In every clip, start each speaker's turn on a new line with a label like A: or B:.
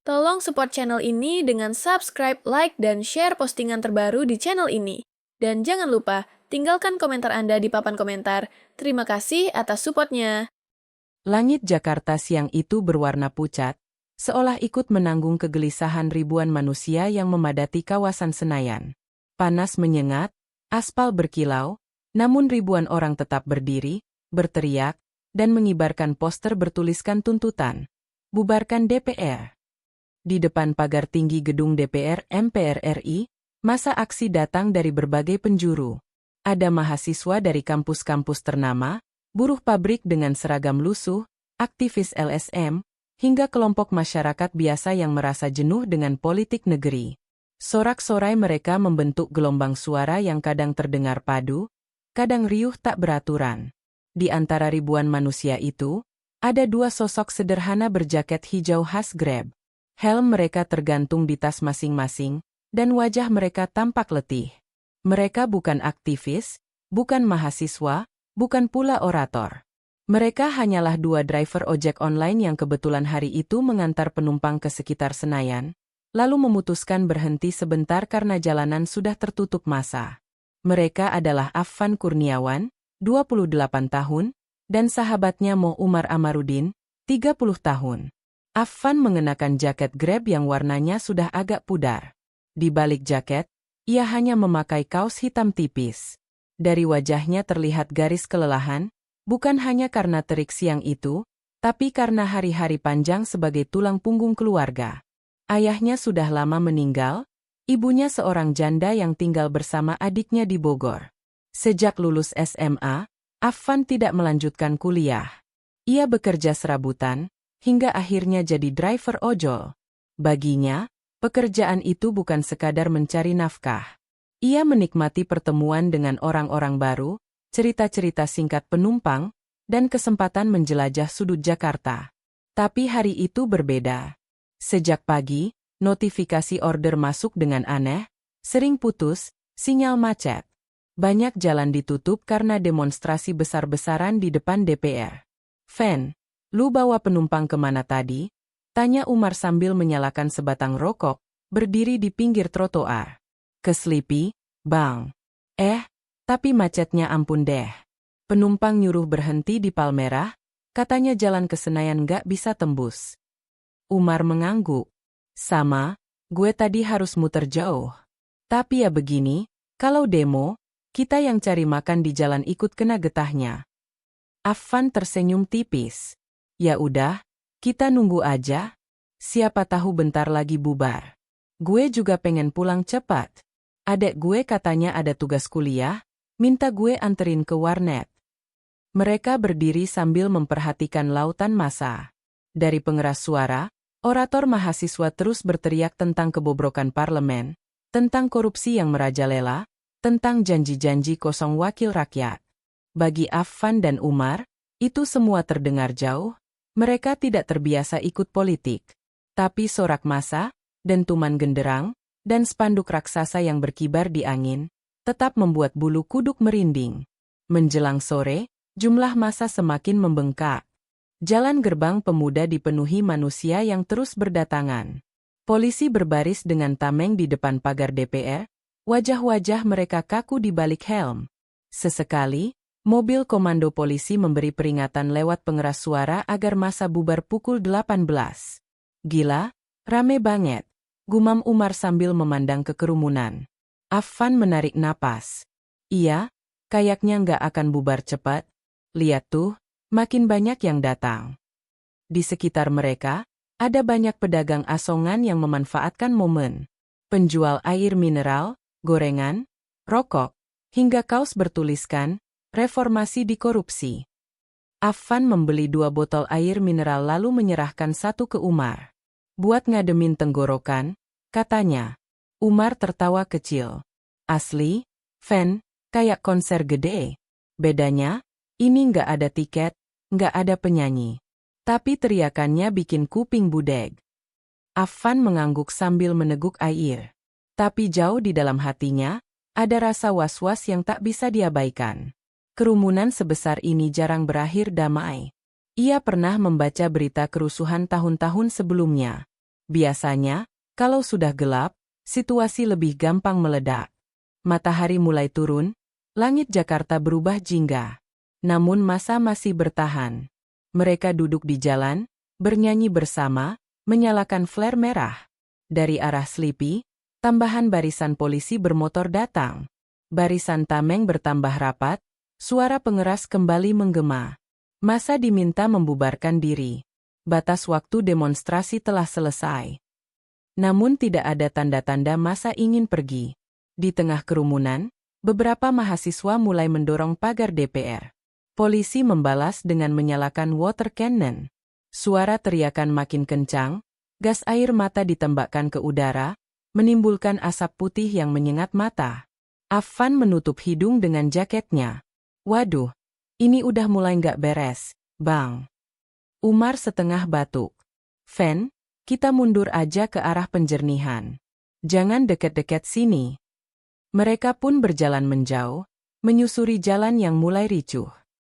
A: Tolong support channel ini dengan subscribe, like, dan share postingan terbaru di channel ini. Dan jangan lupa, tinggalkan komentar Anda di papan komentar. Terima kasih atas supportnya.
B: Langit Jakarta siang itu berwarna pucat, seolah ikut menanggung kegelisahan ribuan manusia yang memadati kawasan Senayan. Panas menyengat, aspal berkilau, namun ribuan orang tetap berdiri, berteriak, dan mengibarkan poster bertuliskan tuntutan. Bubarkan DPR. Di depan pagar tinggi gedung DPR MPR RI, masa aksi datang dari berbagai penjuru. Ada mahasiswa dari kampus-kampus ternama, buruh pabrik dengan seragam lusuh, aktivis LSM, hingga kelompok masyarakat biasa yang merasa jenuh dengan politik negeri. Sorak-sorai mereka membentuk gelombang suara yang kadang terdengar padu, kadang riuh tak beraturan. Di antara ribuan manusia itu, ada dua sosok sederhana berjaket hijau khas Grab. Helm mereka tergantung di tas masing-masing, dan wajah mereka tampak letih. Mereka bukan aktivis, bukan mahasiswa, bukan pula orator. Mereka hanyalah dua driver ojek online yang kebetulan hari itu mengantar penumpang ke sekitar Senayan, lalu memutuskan berhenti sebentar karena jalanan sudah tertutup massa. Mereka adalah Affan Kurniawan, 28 tahun, dan sahabatnya Mo Umar Amarudin, 30 tahun. Affan mengenakan jaket Grab yang warnanya sudah agak pudar. Di balik jaket, ia hanya memakai kaos hitam tipis. Dari wajahnya terlihat garis kelelahan, bukan hanya karena terik siang itu, tapi karena hari-hari panjang sebagai tulang punggung keluarga. Ayahnya sudah lama meninggal, ibunya seorang janda yang tinggal bersama adiknya di Bogor. Sejak lulus SMA, Affan tidak melanjutkan kuliah. Ia bekerja serabutan, hingga akhirnya jadi driver ojol. Baginya, pekerjaan itu bukan sekadar mencari nafkah. Ia menikmati pertemuan dengan orang-orang baru, cerita-cerita singkat penumpang, dan kesempatan menjelajah sudut Jakarta. Tapi hari itu berbeda. Sejak pagi, notifikasi order masuk dengan aneh, sering putus, sinyal macet. Banyak jalan ditutup karena demonstrasi besar-besaran di depan DPR. Fan, lu bawa penumpang kemana tadi? Tanya Umar sambil menyalakan sebatang rokok, berdiri di pinggir trotoar. Ke Sleepy, Bang. Tapi macetnya ampun deh. Penumpang nyuruh berhenti di Palmerah, katanya jalan ke Senayan nggak bisa tembus. Umar mengangguk. Sama, gue tadi harus muter jauh. Tapi ya begini, kalau demo, kita yang cari makan di jalan ikut kena getahnya. Affan tersenyum tipis. Ya udah, kita nunggu aja. Siapa tahu bentar lagi bubar. Gue juga pengen pulang cepat. Adek gue katanya ada tugas kuliah, minta gue anterin ke warnet. Mereka berdiri sambil memperhatikan lautan massa. Dari pengeras suara, orator mahasiswa terus berteriak tentang kebobrokan parlemen, tentang korupsi yang merajalela, tentang janji-janji kosong wakil rakyat. Bagi Affan dan Umar, itu semua terdengar jauh. Mereka tidak terbiasa ikut politik. Tapi sorak massa, dentuman genderang, dan spanduk raksasa yang berkibar di angin, tetap membuat bulu kuduk merinding. Menjelang sore, jumlah massa semakin membengkak. Jalan gerbang pemuda dipenuhi manusia yang terus berdatangan. Polisi berbaris dengan tameng di depan pagar DPR, wajah-wajah mereka kaku di balik helm. Sesekali, mobil komando polisi memberi peringatan lewat pengeras suara agar massa bubar pukul 18. Gila, rame banget, gumam Umar sambil memandang ke kerumunan. Affan menarik napas. Iya, kayaknya nggak akan bubar cepat. Lihat tuh, makin banyak yang datang. Di sekitar mereka, ada banyak pedagang asongan yang memanfaatkan momen. Penjual air mineral, gorengan, rokok, hingga kaos bertuliskan, reformasi di korupsi. Affan membeli 2 botol air mineral lalu menyerahkan satu ke Umar. Buat ngademin tenggorokan, katanya. Umar tertawa kecil. Asli, Fan, kayak konser gede. Bedanya, ini nggak ada tiket, nggak ada penyanyi. Tapi teriakannya bikin kuping budeg. Affan mengangguk sambil meneguk air. Tapi jauh di dalam hatinya, ada rasa was-was yang tak bisa diabaikan. Kerumunan sebesar ini jarang berakhir damai. Ia pernah membaca berita kerusuhan tahun-tahun sebelumnya. Biasanya, kalau sudah gelap, situasi lebih gampang meledak. Matahari mulai turun, langit Jakarta berubah jingga. Namun massa masih bertahan. Mereka duduk di jalan, bernyanyi bersama, menyalakan flare merah. Dari arah Sleepy, tambahan barisan polisi bermotor datang. Barisan tameng bertambah rapat, suara pengeras kembali menggema. Massa diminta membubarkan diri. Batas waktu demonstrasi telah selesai. Namun tidak ada tanda-tanda massa ingin pergi. Di tengah kerumunan, beberapa mahasiswa mulai mendorong pagar DPR. Polisi membalas dengan menyalakan water cannon. Suara teriakan makin kencang, gas air mata ditembakkan ke udara, menimbulkan asap putih yang menyengat mata. Affan menutup hidung dengan jaketnya. Waduh, ini udah mulai nggak beres, Bang. Umar setengah batuk. Fen, kita mundur aja ke arah penjernihan. Jangan deket-deket sini. Mereka pun berjalan menjauh, menyusuri jalan yang mulai ricuh.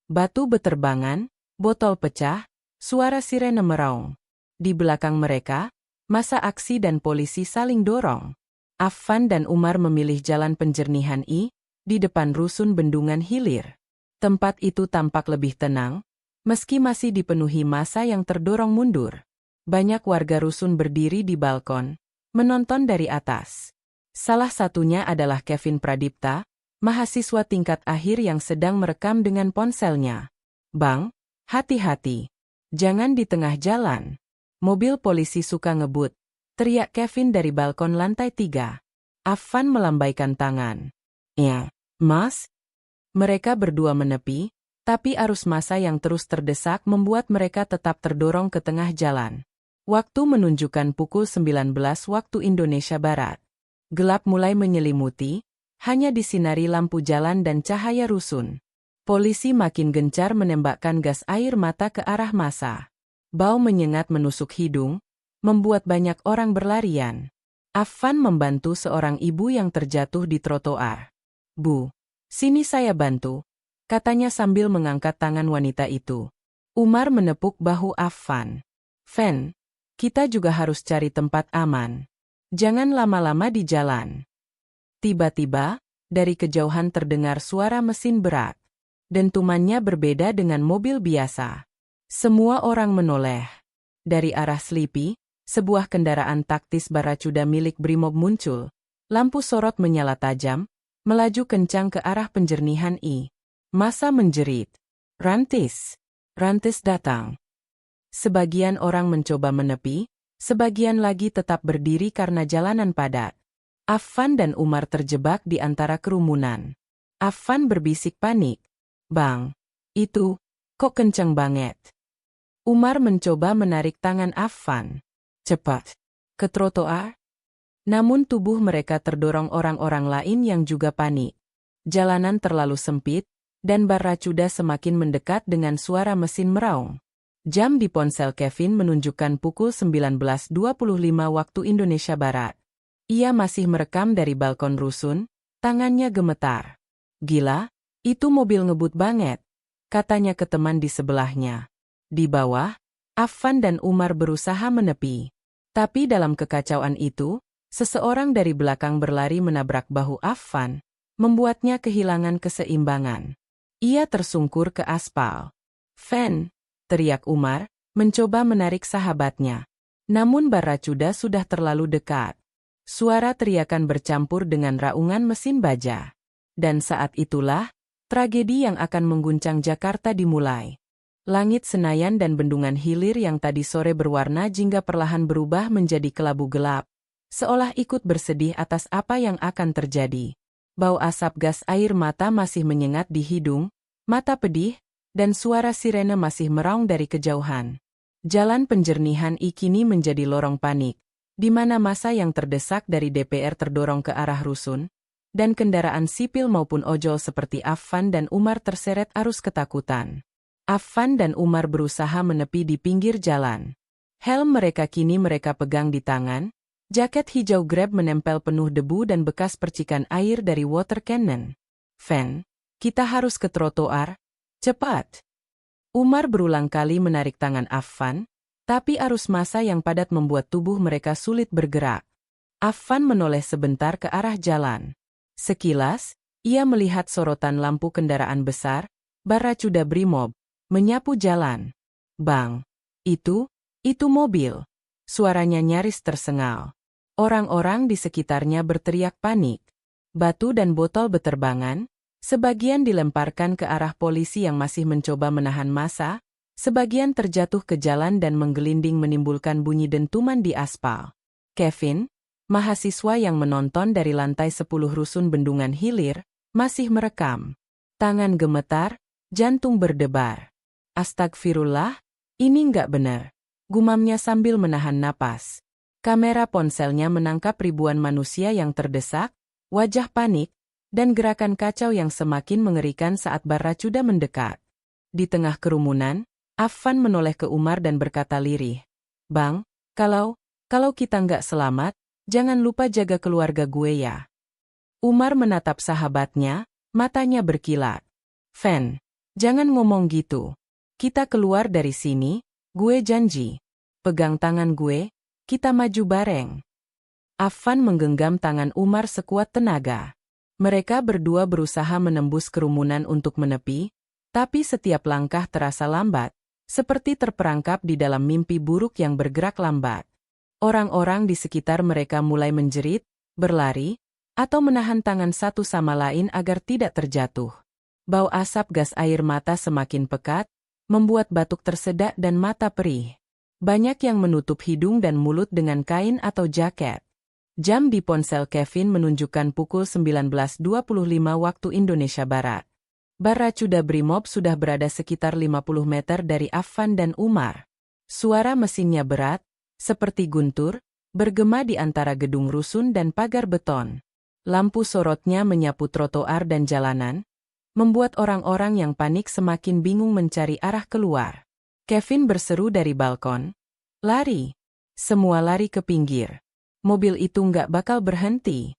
B: Batu beterbangan, botol pecah, suara sirene meraung. Di belakang mereka, massa aksi dan polisi saling dorong. Affan dan Umar memilih jalan penjernihan di depan rusun Bendungan Hilir. Tempat itu tampak lebih tenang, meski masih dipenuhi massa yang terdorong mundur. Banyak warga rusun berdiri di balkon, menonton dari atas. Salah satunya adalah Kevin Pradipta, mahasiswa tingkat akhir yang sedang merekam dengan ponselnya. Bang, hati-hati. Jangan di tengah jalan. Mobil polisi suka ngebut, teriak Kevin dari balkon lantai 3. Affan melambaikan tangan. Ya, Mas? Mereka berdua menepi, tapi arus massa yang terus terdesak membuat mereka tetap terdorong ke tengah jalan. Waktu menunjukkan pukul 19 waktu Indonesia Barat. Gelap mulai menyelimuti, hanya disinari lampu jalan dan cahaya rusun. Polisi makin gencar menembakkan gas air mata ke arah massa. Bau menyengat menusuk hidung, membuat banyak orang berlarian. Affan membantu seorang ibu yang terjatuh di trotoar. Bu, sini saya bantu, katanya sambil mengangkat tangan wanita itu. Umar menepuk bahu Affan. Fen, kita juga harus cari tempat aman. Jangan lama-lama di jalan. Tiba-tiba, dari kejauhan terdengar suara mesin berat. Dentumannya berbeda dengan mobil biasa. Semua orang menoleh. Dari arah Sleepy, sebuah kendaraan taktis baracuda milik Brimob muncul. Lampu sorot menyala tajam, melaju kencang ke arah penjernihan Massa menjerit. Rantis! Rantis datang. Sebagian orang mencoba menepi, sebagian lagi tetap berdiri karena jalanan padat. Affan dan Umar terjebak di antara kerumunan. Affan berbisik panik. Bang, itu, kok kenceng banget? Umar mencoba menarik tangan Affan. Cepat, ke trotoar. Namun tubuh mereka terdorong orang-orang lain yang juga panik. Jalanan terlalu sempit, dan baracuda semakin mendekat dengan suara mesin meraung. Jam di ponsel Kevin menunjukkan pukul 19.25 waktu Indonesia Barat. Ia masih merekam dari balkon rusun, tangannya gemetar. Gila, itu mobil ngebut banget, katanya ke teman di sebelahnya. Di bawah, Affan dan Umar berusaha menepi. Tapi dalam kekacauan itu, seseorang dari belakang berlari menabrak bahu Affan, membuatnya kehilangan keseimbangan. Ia tersungkur ke aspal. Fen! Teriak Umar, mencoba menarik sahabatnya. Namun baracuda sudah terlalu dekat. Suara teriakan bercampur dengan raungan mesin baja. Dan saat itulah, tragedi yang akan mengguncang Jakarta dimulai. Langit Senayan dan Bendungan Hilir yang tadi sore berwarna jingga perlahan berubah menjadi kelabu gelap, seolah ikut bersedih atas apa yang akan terjadi. Bau asap gas air mata masih menyengat di hidung, mata pedih, dan suara sirene masih meraung dari kejauhan. Jalan penjernihan kini menjadi lorong panik, di mana massa yang terdesak dari DPR terdorong ke arah rusun, dan kendaraan sipil maupun ojol seperti Affan dan Umar terseret arus ketakutan. Affan dan Umar berusaha menepi di pinggir jalan. Helm mereka kini mereka pegang di tangan, jaket hijau Grab menempel penuh debu dan bekas percikan air dari water cannon. Fen, kita harus ke trotoar. Cepat! Umar berulang kali menarik tangan Affan, Tapi arus massa yang padat membuat tubuh mereka sulit bergerak. Affan menoleh sebentar ke arah jalan. Sekilas, ia melihat sorotan lampu kendaraan besar, Baracuda Brimob, menyapu jalan. Bang! Itu mobil. Suaranya nyaris tersengal. Orang-orang di sekitarnya berteriak panik. Batu dan botol beterbangan, sebagian dilemparkan ke arah polisi yang masih mencoba menahan massa, sebagian terjatuh ke jalan dan menggelinding menimbulkan bunyi dentuman di aspal. Kevin, mahasiswa yang menonton dari lantai 10 rusun Bendungan Hilir, masih merekam. Tangan gemetar, jantung berdebar. Astagfirullah, ini nggak benar. Gumamnya sambil menahan napas. Kamera ponselnya menangkap ribuan manusia yang terdesak, wajah panik, dan gerakan kacau yang semakin mengerikan saat Baracuda mendekat. Di tengah kerumunan, Affan menoleh ke Umar dan berkata lirih, "Bang, kalau kita nggak selamat, jangan lupa jaga keluarga gue ya." Umar menatap sahabatnya, matanya berkilat. "Fen, jangan ngomong gitu. Kita keluar dari sini, gue janji. Pegang tangan gue, kita maju bareng." Affan menggenggam tangan Umar sekuat tenaga. Mereka berdua berusaha menembus kerumunan untuk menepi, tapi setiap langkah terasa lambat, seperti terperangkap di dalam mimpi buruk yang bergerak lambat. Orang-orang di sekitar mereka mulai menjerit, berlari, atau menahan tangan satu sama lain agar tidak terjatuh. Bau asap gas air mata semakin pekat, membuat batuk tersedak dan mata perih. Banyak yang menutup hidung dan mulut dengan kain atau jaket. Jam di ponsel Kevin menunjukkan pukul 19.25 waktu Indonesia Barat. Baracuda Brimob sudah berada sekitar 50 meter dari Affan dan Umar. Suara mesinnya berat, seperti guntur, bergema di antara gedung rusun dan pagar beton. Lampu sorotnya menyapu trotoar dan jalanan, membuat orang-orang yang panik semakin bingung mencari arah keluar. Kevin berseru dari balkon, "Lari!" Semua lari ke pinggir. Mobil itu nggak bakal berhenti.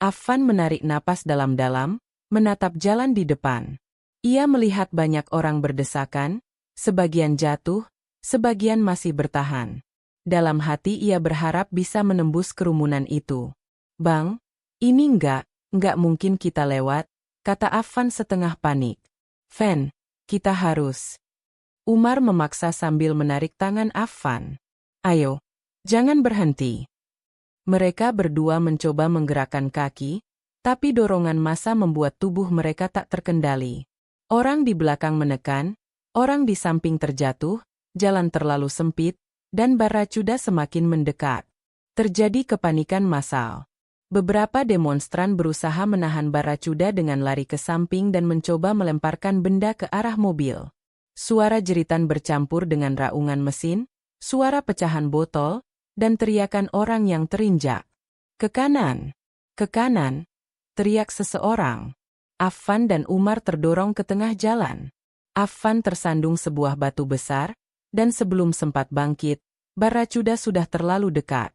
B: Affan menarik napas dalam-dalam, menatap jalan di depan. Ia melihat banyak orang berdesakan, sebagian jatuh, sebagian masih bertahan. Dalam hati ia berharap bisa menembus kerumunan itu. "Bang, ini nggak mungkin kita lewat," kata Affan setengah panik. "Fen, kita harus." Umar memaksa sambil menarik tangan Affan. "Ayo, jangan berhenti." Mereka berdua mencoba menggerakkan kaki, tapi dorongan massa membuat tubuh mereka tak terkendali. Orang di belakang menekan, orang di samping terjatuh, jalan terlalu sempit, dan Baracuda semakin mendekat. Terjadi kepanikan massal. Beberapa demonstran berusaha menahan Baracuda dengan lari ke samping dan mencoba melemparkan benda ke arah mobil. Suara jeritan bercampur dengan raungan mesin, suara pecahan botol, dan teriakan orang yang terinjak. "Ke kanan! Ke kanan!" teriak seseorang. Affan dan Umar terdorong ke tengah jalan. Affan tersandung sebuah batu besar, dan sebelum sempat bangkit, Baracuda sudah terlalu dekat.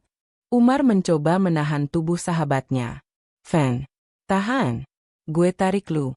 B: Umar mencoba menahan tubuh sahabatnya. "Fen, tahan. Gue tarik lu."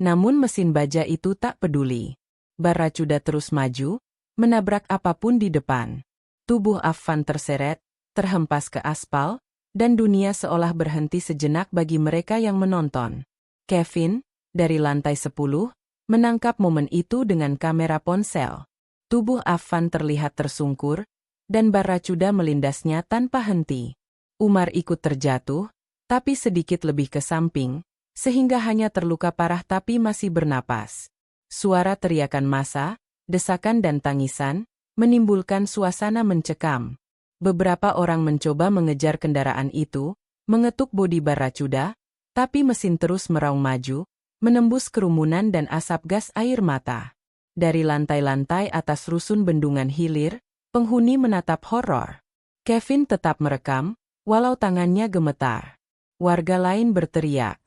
B: Namun mesin baja itu tak peduli. Baracuda terus maju, menabrak apapun di depan. Tubuh Affan terseret, terhempas ke aspal, dan dunia seolah berhenti sejenak bagi mereka yang menonton. Kevin, dari lantai 10, menangkap momen itu dengan kamera ponsel. Tubuh Affan terlihat tersungkur, dan Baracuda melindasnya tanpa henti. Umar ikut terjatuh, tapi sedikit lebih ke samping, sehingga hanya terluka parah tapi masih bernapas. Suara teriakan massa, desakan dan tangisan, menimbulkan suasana mencekam. Beberapa orang mencoba mengejar kendaraan itu, mengetuk bodi Baracuda, tapi mesin terus meraung maju, menembus kerumunan dan asap gas air mata. Dari lantai-lantai atas rusun Bendungan Hilir, penghuni menatap horor. Kevin tetap merekam, walau tangannya gemetar. Warga lain berteriak,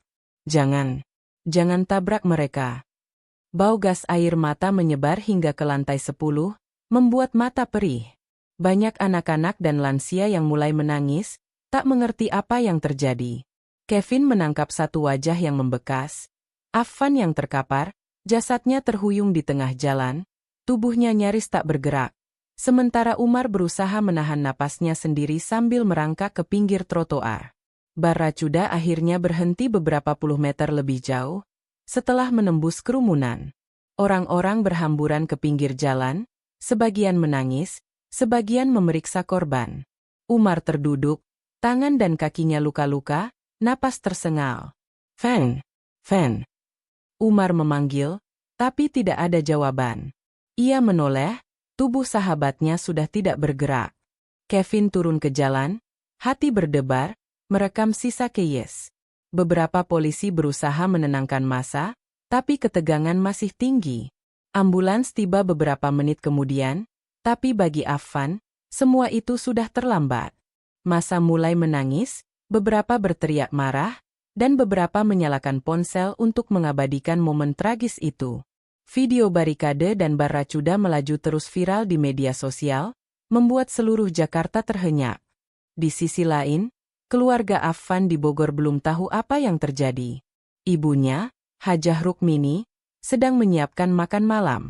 B: jangan tabrak mereka." Bau gas air mata menyebar hingga ke lantai 10, membuat mata perih. Banyak anak-anak dan lansia yang mulai menangis, tak mengerti apa yang terjadi. Kevin menangkap satu wajah yang membekas. Affan yang terkapar, jasadnya terhuyung di tengah jalan, tubuhnya nyaris tak bergerak. Sementara Umar berusaha menahan napasnya sendiri sambil merangkak ke pinggir trotoar. Baracuda akhirnya berhenti beberapa puluh meter lebih jauh. Setelah menembus kerumunan, orang-orang berhamburan ke pinggir jalan, sebagian menangis, sebagian memeriksa korban. Umar terduduk, tangan dan kakinya luka-luka, napas tersengal. "Fen, Fen." Umar memanggil, tapi tidak ada jawaban. Ia menoleh, tubuh sahabatnya sudah tidak bergerak. Kevin turun ke jalan, hati berdebar, merekam sisa keyes. Beberapa polisi berusaha menenangkan massa, tapi ketegangan masih tinggi. Ambulans tiba beberapa menit kemudian, tapi bagi Affan, semua itu sudah terlambat. Massa mulai menangis, beberapa berteriak marah, dan beberapa menyalakan ponsel untuk mengabadikan momen tragis itu. Video barikade dan baracuda melaju terus viral di media sosial, membuat seluruh Jakarta terhenyak. Di sisi lain, keluarga Affan di Bogor belum tahu apa yang terjadi. Ibunya, Hajah Rukmini, sedang menyiapkan makan malam.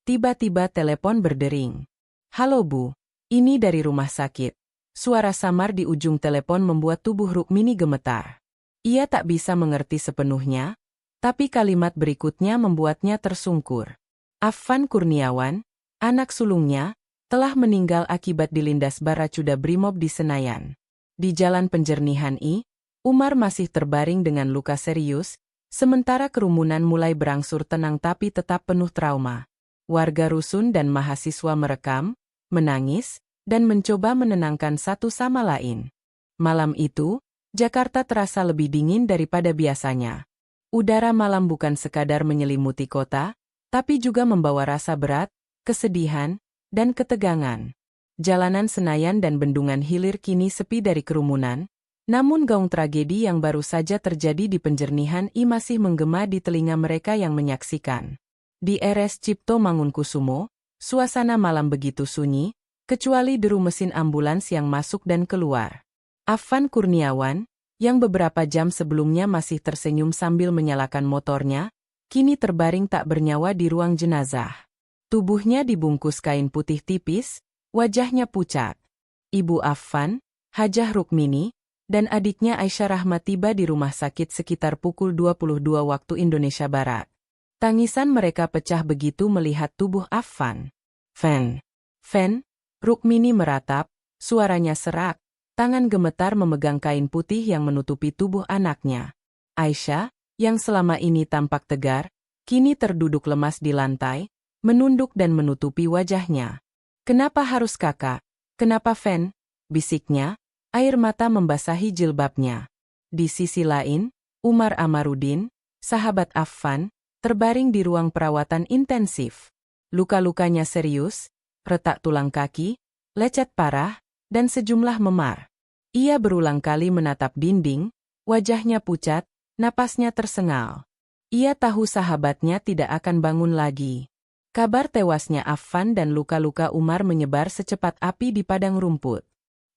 B: Tiba-tiba telepon berdering. "Halo Bu, ini dari rumah sakit." Suara samar di ujung telepon membuat tubuh Rukmini gemetar. Ia tak bisa mengerti sepenuhnya, tapi kalimat berikutnya membuatnya tersungkur. Affan Kurniawan, anak sulungnya, telah meninggal akibat dilindas baracuda Brimob di Senayan. Di Jalan Penjernihan I, Umar masih terbaring dengan luka serius, sementara kerumunan mulai berangsur tenang tapi tetap penuh trauma. Warga rusun dan mahasiswa merekam, menangis, dan mencoba menenangkan satu sama lain. Malam itu, Jakarta terasa lebih dingin daripada biasanya. Udara malam bukan sekadar menyelimuti kota, tapi juga membawa rasa berat, kesedihan, dan ketegangan. Jalanan Senayan dan Bendungan Hilir kini sepi dari kerumunan, namun gaung tragedi yang baru saja terjadi di Penjernihan I masih menggema di telinga mereka yang menyaksikan. Di RS Cipto Mangunkusumo, suasana malam begitu sunyi, kecuali deru mesin ambulans yang masuk dan keluar. Affan Kurniawan, yang beberapa jam sebelumnya masih tersenyum sambil menyalakan motornya, kini terbaring tak bernyawa di ruang jenazah. Tubuhnya dibungkus kain putih tipis, wajahnya pucat. Ibu Affan, Hajah Rukmini, dan adiknya Aisyah Rahma tiba di rumah sakit sekitar pukul 22 waktu Indonesia Barat. Tangisan mereka pecah begitu melihat tubuh Affan. "Fen, Fen," Rukmini meratap, suaranya serak. Tangan gemetar memegang kain putih yang menutupi tubuh anaknya. Aisyah, yang selama ini tampak tegar, kini terduduk lemas di lantai, menunduk dan menutupi wajahnya. "Kenapa harus kakak? Kenapa Fen?" bisiknya, air mata membasahi jilbabnya. Di sisi lain, Umar Amarudin, sahabat Affan, terbaring di ruang perawatan intensif. Luka-lukanya serius, retak tulang kaki, lecet parah, dan sejumlah memar. Ia berulang kali menatap dinding, wajahnya pucat, napasnya tersengal. Ia tahu sahabatnya tidak akan bangun lagi. Kabar tewasnya Affan dan luka-luka Umar menyebar secepat api di padang rumput.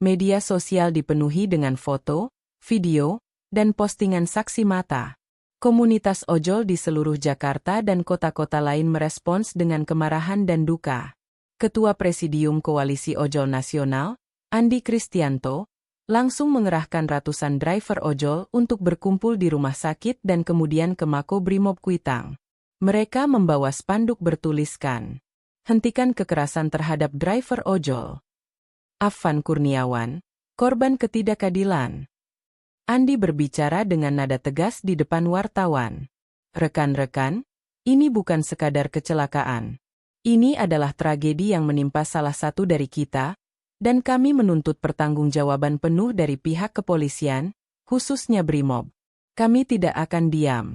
B: Media sosial dipenuhi dengan foto, video, dan postingan saksi mata. Komunitas ojol di seluruh Jakarta dan kota-kota lain merespons dengan kemarahan dan duka. Ketua Presidium Koalisi Ojol Nasional, Andi Kristianto, langsung mengerahkan ratusan driver ojol untuk berkumpul di rumah sakit dan kemudian ke Mako Brimob Kuitang. Mereka membawa spanduk bertuliskan, "Hentikan kekerasan terhadap driver ojol." Affan Kurniawan, korban ketidakadilan. Andi berbicara dengan nada tegas di depan wartawan. "Rekan-rekan, ini bukan sekadar kecelakaan. Ini adalah tragedi yang menimpa salah satu dari kita, dan kami menuntut pertanggungjawaban penuh dari pihak kepolisian, khususnya Brimob. Kami tidak akan diam."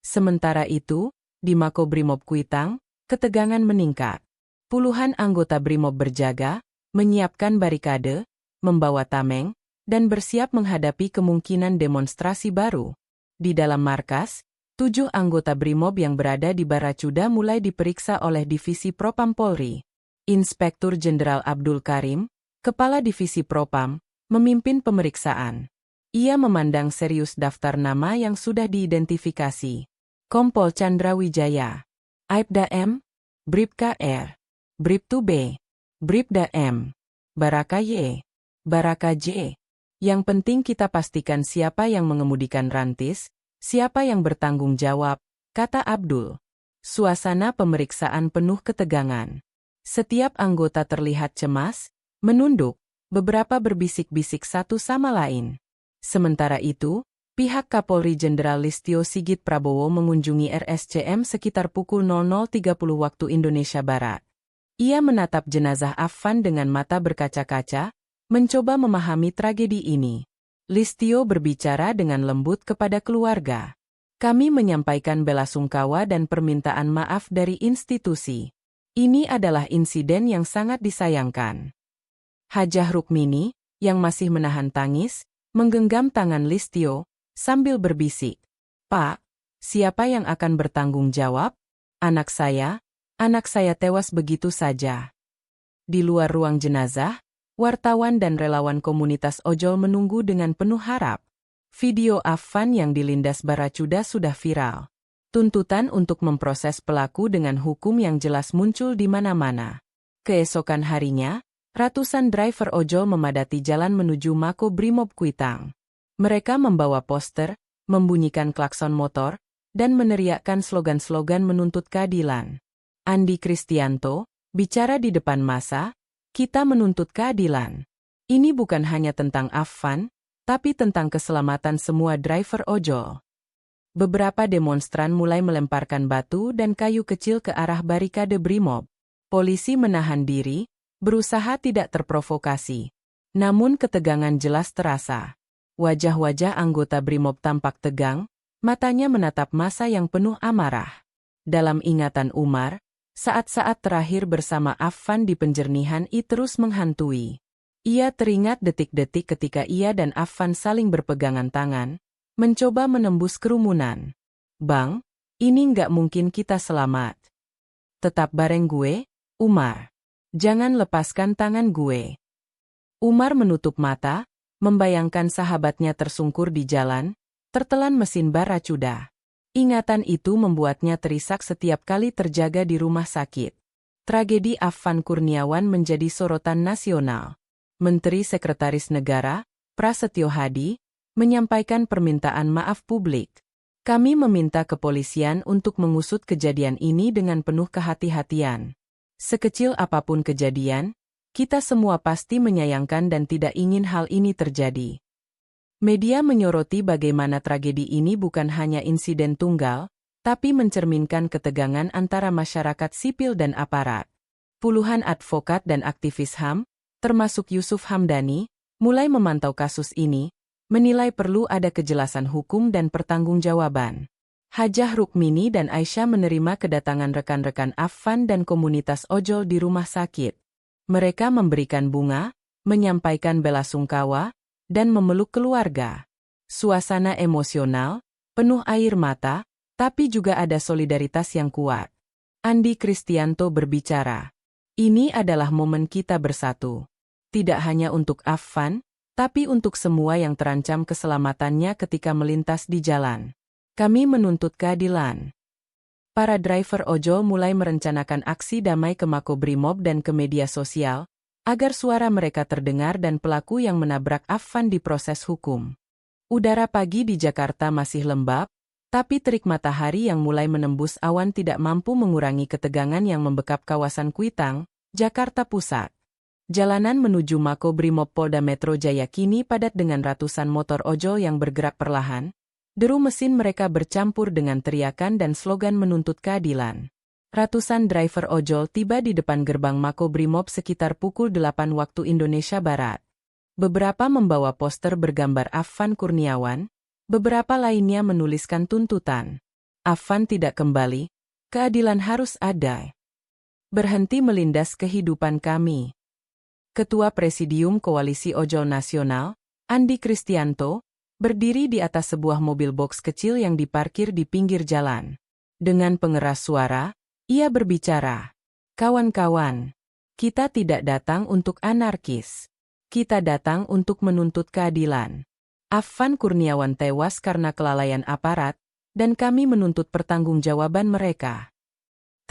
B: Sementara itu, di Mako Brimob Kuitang, ketegangan meningkat. Puluhan anggota Brimob berjaga, menyiapkan barikade, membawa tameng, dan bersiap menghadapi kemungkinan demonstrasi baru. Di dalam markas, 7 anggota Brimob yang berada di Baracuda mulai diperiksa oleh Divisi Propam Polri. Inspektur Jenderal Abdul Karim, Kepala Divisi Propam, memimpin pemeriksaan. Ia memandang serius daftar nama yang sudah diidentifikasi. Kompol Chandra Wijaya, Aibda M, Bribka R, Bribtu B, Bribda M. Baraka Y. Baraka J. Yang penting kita pastikan siapa yang mengemudikan Rantis, siapa yang bertanggung jawab, kata Abdul. Suasana pemeriksaan penuh ketegangan. Setiap anggota terlihat cemas, menunduk, beberapa berbisik-bisik satu sama lain. Sementara itu, pihak Kapolri Jenderal Listio Sigit Prabowo mengunjungi RSCM sekitar pukul 00.30 waktu Indonesia Barat. Ia menatap jenazah Affan dengan mata berkaca-kaca, mencoba memahami tragedi ini. Listio berbicara dengan lembut kepada keluarga. Kami menyampaikan belasungkawa dan permintaan maaf dari institusi. Ini adalah insiden yang sangat disayangkan. Hajah Rukmini, yang masih menahan tangis, menggenggam tangan Listio, sambil berbisik, "Pak, siapa yang akan bertanggung jawab? Anak saya tewas begitu saja." Di luar ruang jenazah, wartawan dan relawan komunitas ojol menunggu dengan penuh harap. Video Affan yang dilindas baracuda sudah viral. Tuntutan untuk memproses pelaku dengan hukum yang jelas muncul di mana-mana. Keesokan harinya, ratusan driver ojol memadati jalan menuju Mako Brimob Kuitang. Mereka membawa poster, membunyikan klakson motor, dan meneriakkan slogan-slogan menuntut keadilan. Andi Kristianto, bicara di depan massa, "Kita menuntut keadilan. Ini bukan hanya tentang Affan, tapi tentang keselamatan semua driver ojol." Beberapa demonstran mulai melemparkan batu dan kayu kecil ke arah barikade Brimob. Polisi menahan diri, berusaha tidak terprovokasi. Namun ketegangan jelas terasa. Wajah-wajah anggota Brimob tampak tegang, matanya menatap massa yang penuh amarah. Dalam ingatan Umar, saat-saat terakhir bersama Affan di penjernihan terus menghantui. Ia teringat detik-detik ketika ia dan Affan saling berpegangan tangan, mencoba menembus kerumunan. "Bang, ini nggak mungkin kita selamat. Tetap bareng gue, Umar. Jangan lepaskan tangan gue." Umar menutup mata, membayangkan sahabatnya tersungkur di jalan, tertelan mesin baracuda. Ingatan itu membuatnya terisak setiap kali terjaga di rumah sakit. Tragedi Affan Kurniawan menjadi sorotan nasional. Menteri Sekretaris Negara, Prasetyo Hadi, menyampaikan permintaan maaf publik. "Kami meminta kepolisian untuk mengusut kejadian ini dengan penuh kehati-hatian. Sekecil apapun kejadian, kita semua pasti menyayangkan dan tidak ingin hal ini terjadi." Media menyoroti bagaimana tragedi ini bukan hanya insiden tunggal, tapi mencerminkan ketegangan antara masyarakat sipil dan aparat. Puluhan advokat dan aktivis HAM, termasuk Yusuf Hamdani, mulai memantau kasus ini, menilai perlu ada kejelasan hukum dan pertanggungjawaban. Hajah Rukmini dan Aisyah menerima kedatangan rekan-rekan Affan dan komunitas ojol di rumah sakit. Mereka memberikan bunga, menyampaikan belasungkawa, dan memeluk keluarga. Suasana emosional, penuh air mata, tapi juga ada solidaritas yang kuat. Andi Kristianto berbicara, "Ini adalah momen kita bersatu. Tidak hanya untuk Affan, tapi untuk semua yang terancam keselamatannya ketika melintas di jalan. Kami menuntut keadilan." Para driver ojol mulai merencanakan aksi damai ke Makobrimob dan ke media sosial, agar suara mereka terdengar dan pelaku yang menabrak Affan diproses hukum. Udara pagi di Jakarta masih lembab, tapi terik matahari yang mulai menembus awan tidak mampu mengurangi ketegangan yang membekap kawasan Kuitang, Jakarta Pusat. Jalanan menuju Makobrimob Polda Metro Jaya kini padat dengan ratusan motor ojol yang bergerak perlahan. Deru mesin mereka bercampur dengan teriakan dan slogan menuntut keadilan. Ratusan driver ojol tiba di depan gerbang Makobrimob sekitar pukul 8 waktu Indonesia Barat. Beberapa membawa poster bergambar Affan Kurniawan, beberapa lainnya menuliskan tuntutan. "Affan tidak kembali, keadilan harus ada. Berhenti melindas kehidupan kami." Ketua Presidium Koalisi Ojol Nasional, Andi Kristianto, berdiri di atas sebuah mobil box kecil yang diparkir di pinggir jalan. Dengan pengeras suara, ia berbicara, "Kawan-kawan, kita tidak datang untuk anarkis. Kita datang untuk menuntut keadilan. Affan Kurniawan tewas karena kelalaian aparat, dan kami menuntut pertanggungjawaban mereka."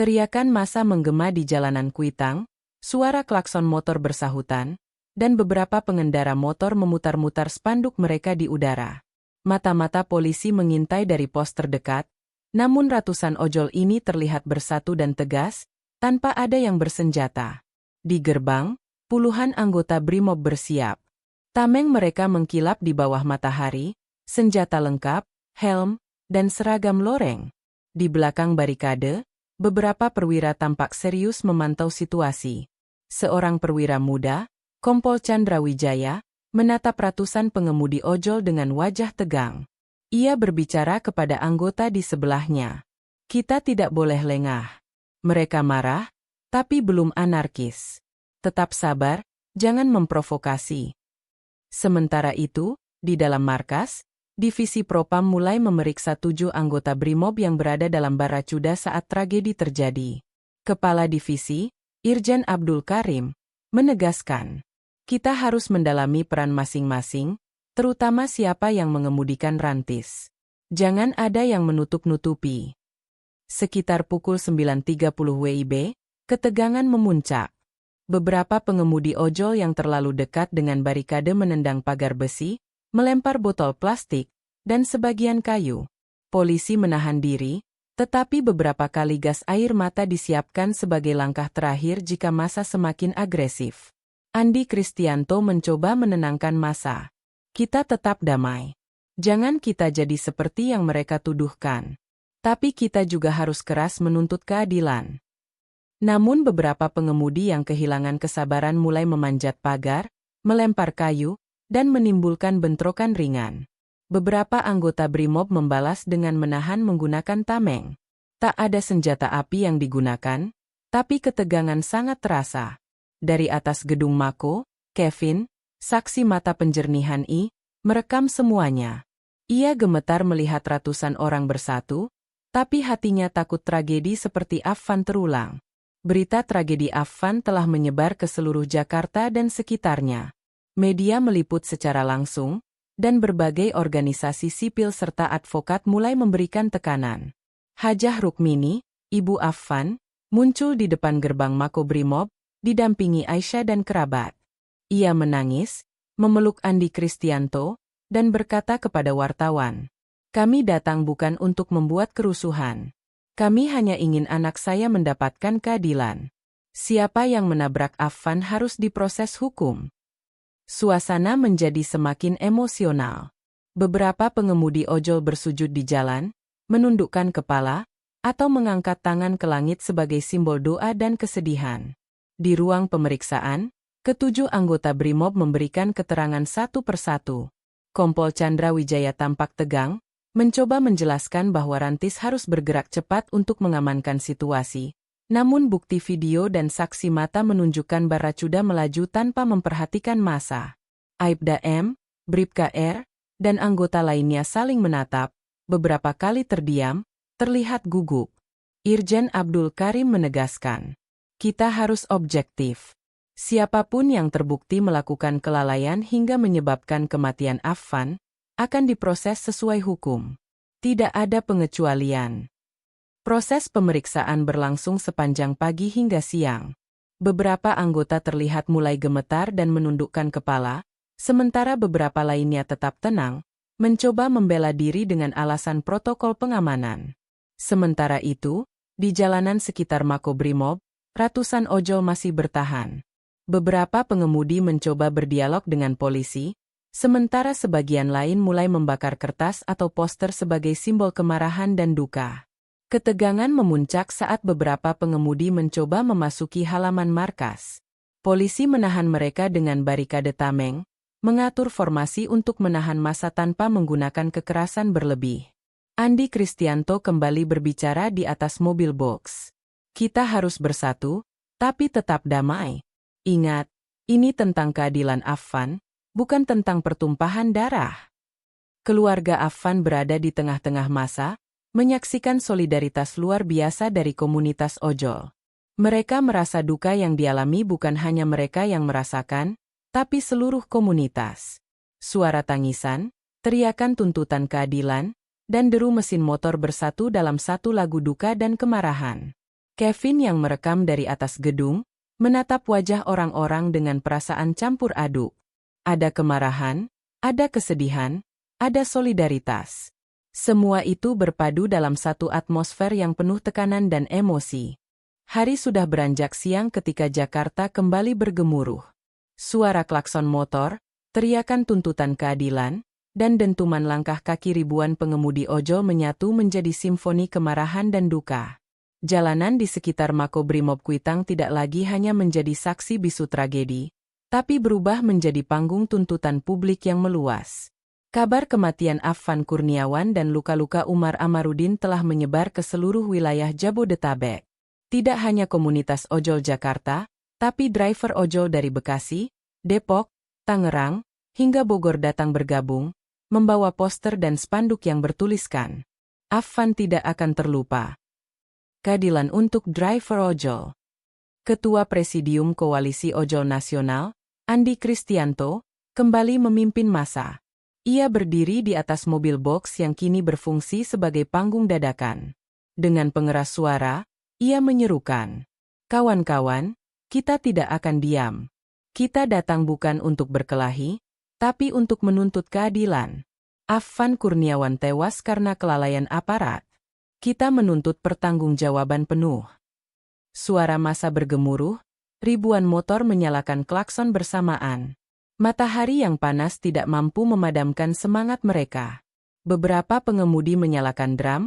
B: Teriakan massa menggema di jalanan Kuitang, Suara klakson motor bersahutan, dan beberapa pengendara motor memutar-mutar spanduk mereka di udara. Mata-mata polisi mengintai dari pos terdekat, namun ratusan ojol ini terlihat bersatu dan tegas, tanpa ada yang bersenjata. Di gerbang, puluhan anggota Brimob bersiap. Tameng mereka mengkilap di bawah matahari, senjata lengkap, helm, dan seragam loreng. Di belakang barikade, beberapa perwira tampak serius memantau situasi. Seorang perwira muda, Kompol Chandrawijaya, menatap ratusan pengemudi ojol dengan wajah tegang. Ia berbicara kepada anggota di sebelahnya. Kita tidak boleh lengah. Mereka marah, tapi belum anarkis. Tetap sabar, jangan memprovokasi. Sementara itu, di dalam markas, Divisi Propam mulai memeriksa 7 anggota Brimob yang berada dalam baracuda saat tragedi terjadi. Kepala Divisi, Irjen Abdul Karim, menegaskan, kita harus mendalami peran masing-masing, terutama siapa yang mengemudikan Rantis. Jangan ada yang menutup-nutupi. Sekitar pukul 9.30 WIB, ketegangan memuncak. Beberapa pengemudi ojol yang terlalu dekat dengan barikade menendang pagar besi, melempar botol plastik, dan sebagian kayu. Polisi menahan diri, tetapi beberapa kali gas air mata disiapkan sebagai langkah terakhir jika massa semakin agresif. Andi Kristianto mencoba menenangkan massa. Kita tetap damai. Jangan kita jadi seperti yang mereka tuduhkan. Tapi kita juga harus keras menuntut keadilan. Namun beberapa pengemudi yang kehilangan kesabaran mulai memanjat pagar, melempar kayu, dan menimbulkan bentrokan ringan. Beberapa anggota Brimob membalas dengan menahan menggunakan tameng. Tak ada senjata api yang digunakan, tapi ketegangan sangat terasa. Dari atas gedung Mako, Kevin, saksi mata penjernihan merekam semuanya. Ia gemetar melihat ratusan orang bersatu, tapi hatinya takut tragedi seperti Affan terulang. Berita tragedi Affan telah menyebar ke seluruh Jakarta dan sekitarnya. Media meliput secara langsung, dan berbagai organisasi sipil serta advokat mulai memberikan tekanan. Hajah Rukmini, ibu Affan, muncul di depan gerbang Mako Brimob, didampingi Aisyah dan kerabat. Ia menangis, memeluk Andi Kristianto, dan berkata kepada wartawan, "Kami datang bukan untuk membuat kerusuhan. Kami hanya ingin anak saya mendapatkan keadilan. Siapa yang menabrak Affan harus diproses hukum." Suasana menjadi semakin emosional. Beberapa pengemudi ojol bersujud di jalan, menundukkan kepala, atau mengangkat tangan ke langit sebagai simbol doa dan kesedihan. Di ruang pemeriksaan, ketujuh anggota Brimob memberikan keterangan satu persatu. Kompol Chandrawijaya tampak tegang, mencoba menjelaskan bahwa Rantis harus bergerak cepat untuk mengamankan situasi. Namun bukti video dan saksi mata menunjukkan baracuda melaju tanpa memperhatikan massa. Aibda M, Bribka R, dan anggota lainnya saling menatap, beberapa kali terdiam, terlihat gugup. Irjen Abdul Karim menegaskan, kita harus objektif. Siapapun yang terbukti melakukan kelalaian hingga menyebabkan kematian Affan, akan diproses sesuai hukum. Tidak ada pengecualian. Proses pemeriksaan berlangsung sepanjang pagi hingga siang. Beberapa anggota terlihat mulai gemetar dan menundukkan kepala, sementara beberapa lainnya tetap tenang, mencoba membela diri dengan alasan protokol pengamanan. Sementara itu, di jalanan sekitar Mako Brimob, ratusan ojol masih bertahan. Beberapa pengemudi mencoba berdialog dengan polisi, sementara sebagian lain mulai membakar kertas atau poster sebagai simbol kemarahan dan duka. Ketegangan memuncak saat beberapa pengemudi mencoba memasuki halaman markas. Polisi menahan mereka dengan barikade tameng, mengatur formasi untuk menahan massa tanpa menggunakan kekerasan berlebih. Andi Kristianto kembali berbicara di atas mobil box. Kita harus bersatu, tapi tetap damai. Ingat, ini tentang keadilan Affan, bukan tentang pertumpahan darah. Keluarga Affan berada di tengah-tengah massa, menyaksikan solidaritas luar biasa dari komunitas ojol. Mereka merasa duka yang dialami bukan hanya mereka yang merasakan, tapi seluruh komunitas. Suara tangisan, teriakan tuntutan keadilan, dan deru mesin motor bersatu dalam satu lagu duka dan kemarahan. Kevin yang merekam dari atas gedung, menatap wajah orang-orang dengan perasaan campur aduk. Ada kemarahan, ada kesedihan, ada solidaritas. Semua itu berpadu dalam satu atmosfer yang penuh tekanan dan emosi. Hari sudah beranjak siang ketika Jakarta kembali bergemuruh. Suara klakson motor, teriakan tuntutan keadilan, dan dentuman langkah kaki ribuan pengemudi ojol menyatu menjadi simfoni kemarahan dan duka. Jalanan di sekitar Makobrimob Kuitang tidak lagi hanya menjadi saksi bisu tragedi, tapi berubah menjadi panggung tuntutan publik yang meluas. Kabar kematian Affan Kurniawan dan luka-luka Umar Amarudin telah menyebar ke seluruh wilayah Jabodetabek. Tidak hanya komunitas ojol Jakarta, tapi driver ojol dari Bekasi, Depok, Tangerang, hingga Bogor datang bergabung, membawa poster dan spanduk yang bertuliskan, "Affan tidak akan terlupa. Keadilan untuk driver ojol." Ketua Presidium Koalisi Ojol Nasional, Andi Kristianto, kembali memimpin massa. Ia berdiri di atas mobil box yang kini berfungsi sebagai panggung dadakan. Dengan pengeras suara, ia menyerukan, "Kawan-kawan, kita tidak akan diam. Kita datang bukan untuk berkelahi, tapi untuk menuntut keadilan. Affan Kurniawan tewas karena kelalaian aparat. Kita menuntut pertanggungjawaban penuh." Suara massa bergemuruh, ribuan motor menyalakan klakson bersamaan. Matahari yang panas tidak mampu memadamkan semangat mereka. Beberapa pengemudi menyalakan drum,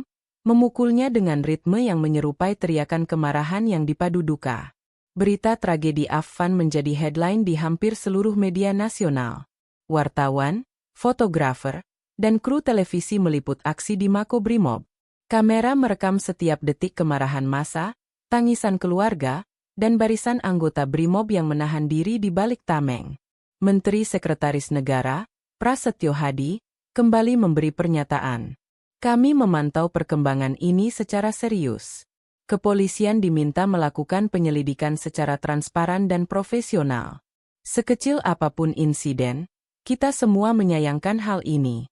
B: memukulnya dengan ritme yang menyerupai teriakan kemarahan yang dipadu duka. Berita tragedi Affan menjadi headline di hampir seluruh media nasional. Wartawan, fotografer, dan kru televisi meliput aksi di Makobrimob. Kamera merekam setiap detik kemarahan massa, tangisan keluarga, dan barisan anggota Brimob yang menahan diri di balik tameng. Menteri Sekretaris Negara, Prasetyo Hadi, kembali memberi pernyataan. "Kami memantau perkembangan ini secara serius. Kepolisian diminta melakukan penyelidikan secara transparan dan profesional. Sekecil apapun insiden, kita semua menyayangkan hal ini."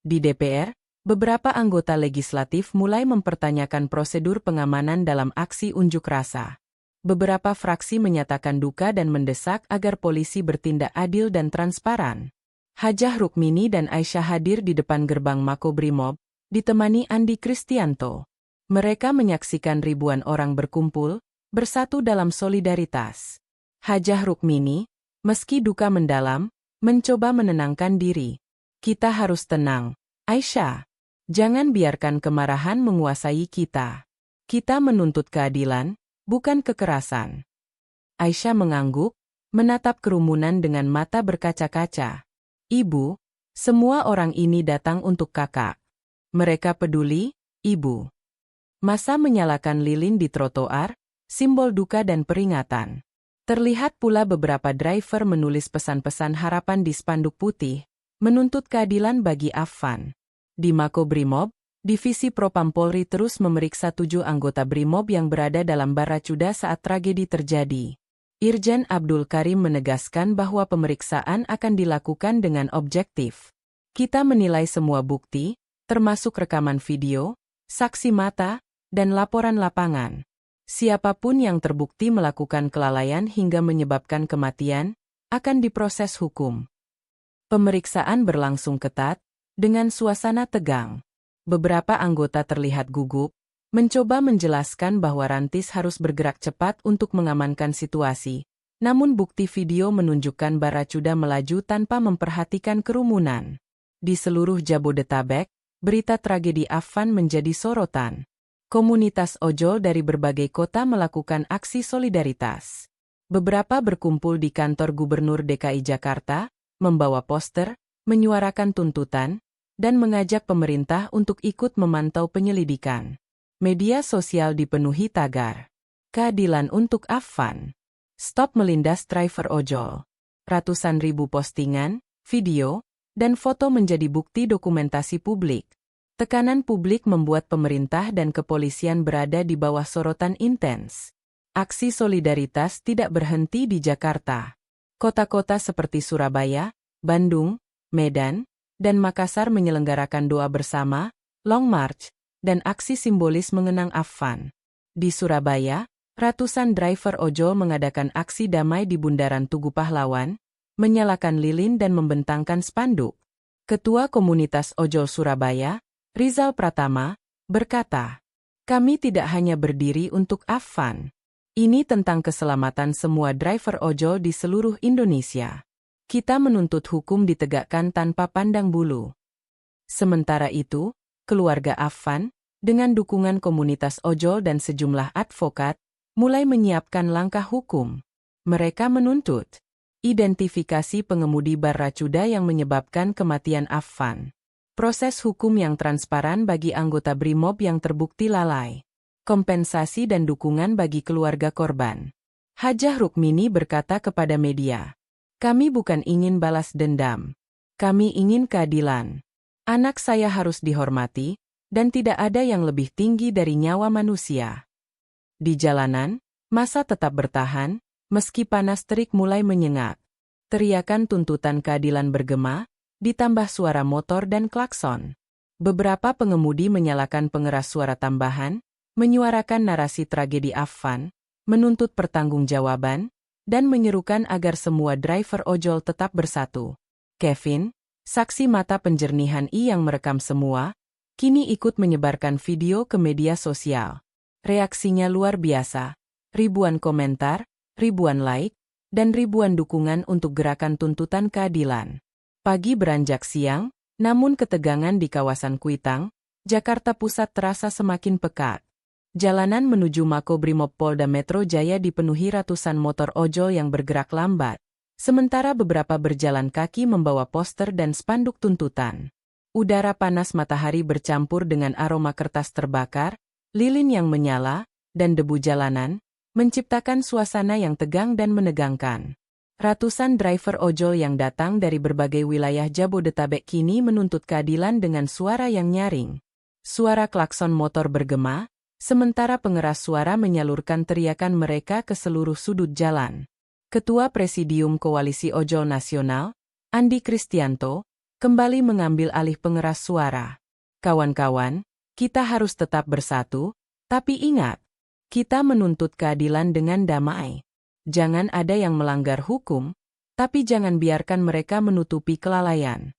B: Di DPR, beberapa anggota legislatif mulai mempertanyakan prosedur pengamanan dalam aksi unjuk rasa. Beberapa fraksi menyatakan duka dan mendesak agar polisi bertindak adil dan transparan. Hajah Rukmini dan Aisyah hadir di depan gerbang Makobrimob, ditemani Andi Kristianto. Mereka menyaksikan ribuan orang berkumpul, bersatu dalam solidaritas. Hajah Rukmini, meski duka mendalam, mencoba menenangkan diri. "Kita harus tenang, Aisyah. Jangan biarkan kemarahan menguasai kita. Kita menuntut keadilan, bukan kekerasan." Aisyah mengangguk, menatap kerumunan dengan mata berkaca-kaca. "Ibu, semua orang ini datang untuk kakak. Mereka peduli, Ibu." Massa menyalakan lilin di trotoar, simbol duka dan peringatan. Terlihat pula beberapa driver menulis pesan-pesan harapan di spanduk putih, menuntut keadilan bagi Affan. Di Makobrimob, Divisi Propam Polri terus memeriksa 7 anggota Brimob yang berada dalam baracuda saat tragedi terjadi. Irjen Abdul Karim menegaskan bahwa pemeriksaan akan dilakukan dengan objektif. "Kita menilai semua bukti, termasuk rekaman video, saksi mata, dan laporan lapangan. Siapapun yang terbukti melakukan kelalaian hingga menyebabkan kematian, akan diproses hukum." Pemeriksaan berlangsung ketat, dengan suasana tegang. Beberapa anggota terlihat gugup, mencoba menjelaskan bahwa Rantis harus bergerak cepat untuk mengamankan situasi. Namun bukti video menunjukkan baracuda melaju tanpa memperhatikan kerumunan. Di seluruh Jabodetabek, berita tragedi Affan menjadi sorotan. Komunitas ojol dari berbagai kota melakukan aksi solidaritas. Beberapa berkumpul di kantor Gubernur DKI Jakarta, membawa poster, menyuarakan tuntutan, dan mengajak pemerintah untuk ikut memantau penyelidikan. Media sosial dipenuhi tagar, "Keadilan untuk Affan. Stop melindas driver ojol." Ratusan ribu postingan, video, dan foto menjadi bukti dokumentasi publik. Tekanan publik membuat pemerintah dan kepolisian berada di bawah sorotan intens. Aksi solidaritas tidak berhenti di Jakarta. Kota-kota seperti Surabaya, Bandung, Medan, dan Makassar menyelenggarakan doa bersama, long march, dan aksi simbolis mengenang Affan. Di Surabaya, Ratusan driver ojol mengadakan aksi damai di Bundaran Tugu Pahlawan, menyalakan lilin dan membentangkan spanduk. Ketua Komunitas Ojol Surabaya, Rizal Pratama, berkata, "Kami tidak hanya berdiri untuk Afan. Ini tentang keselamatan semua driver ojol di seluruh Indonesia. Kita menuntut hukum ditegakkan tanpa pandang bulu." Sementara itu, keluarga Afan, dengan dukungan komunitas ojol dan sejumlah advokat, mulai menyiapkan langkah hukum. Mereka menuntut identifikasi pengemudi Baracuda yang menyebabkan kematian Afan, proses hukum yang transparan bagi anggota BRIMOB yang terbukti lalai, kompensasi dan dukungan bagi keluarga korban. Hajah Rukmini berkata kepada media, "Kami bukan ingin balas dendam. Kami ingin keadilan. Anak saya harus dihormati, dan tidak ada yang lebih tinggi dari nyawa manusia." Di jalanan, massa tetap bertahan, meski panas terik mulai menyengat. Teriakan tuntutan keadilan bergema, ditambah suara motor dan klakson. Beberapa pengemudi menyalakan pengeras suara tambahan, menyuarakan narasi tragedi Afan, menuntut pertanggungjawaban, dan menyerukan agar semua driver ojol tetap bersatu. Kevin, saksi mata penjernihan yang merekam semua, kini ikut menyebarkan video ke media sosial. Reaksinya luar biasa. Ribuan komentar, ribuan like, dan ribuan dukungan untuk gerakan tuntutan keadilan. Pagi beranjak siang, namun ketegangan di kawasan Kuitang, Jakarta Pusat terasa semakin pekat. Jalanan menuju Makobrimob Polda Metro Jaya dipenuhi ratusan motor ojol yang bergerak lambat, sementara beberapa berjalan kaki membawa poster dan spanduk tuntutan. Udara panas matahari bercampur dengan aroma kertas terbakar, lilin yang menyala, dan debu jalanan, menciptakan suasana yang tegang dan menegangkan. Ratusan driver ojol yang datang dari berbagai wilayah Jabodetabek kini menuntut keadilan dengan suara yang nyaring. Suara klakson motor bergema, sementara pengeras suara menyalurkan teriakan mereka ke seluruh sudut jalan. Ketua Presidium Koalisi Ojol Nasional, Andi Kristianto, kembali mengambil alih pengeras suara. "Kawan-kawan, kita harus tetap bersatu, tapi ingat, kita menuntut keadilan dengan damai. Jangan ada yang melanggar hukum, tapi jangan biarkan mereka menutupi kelalaian."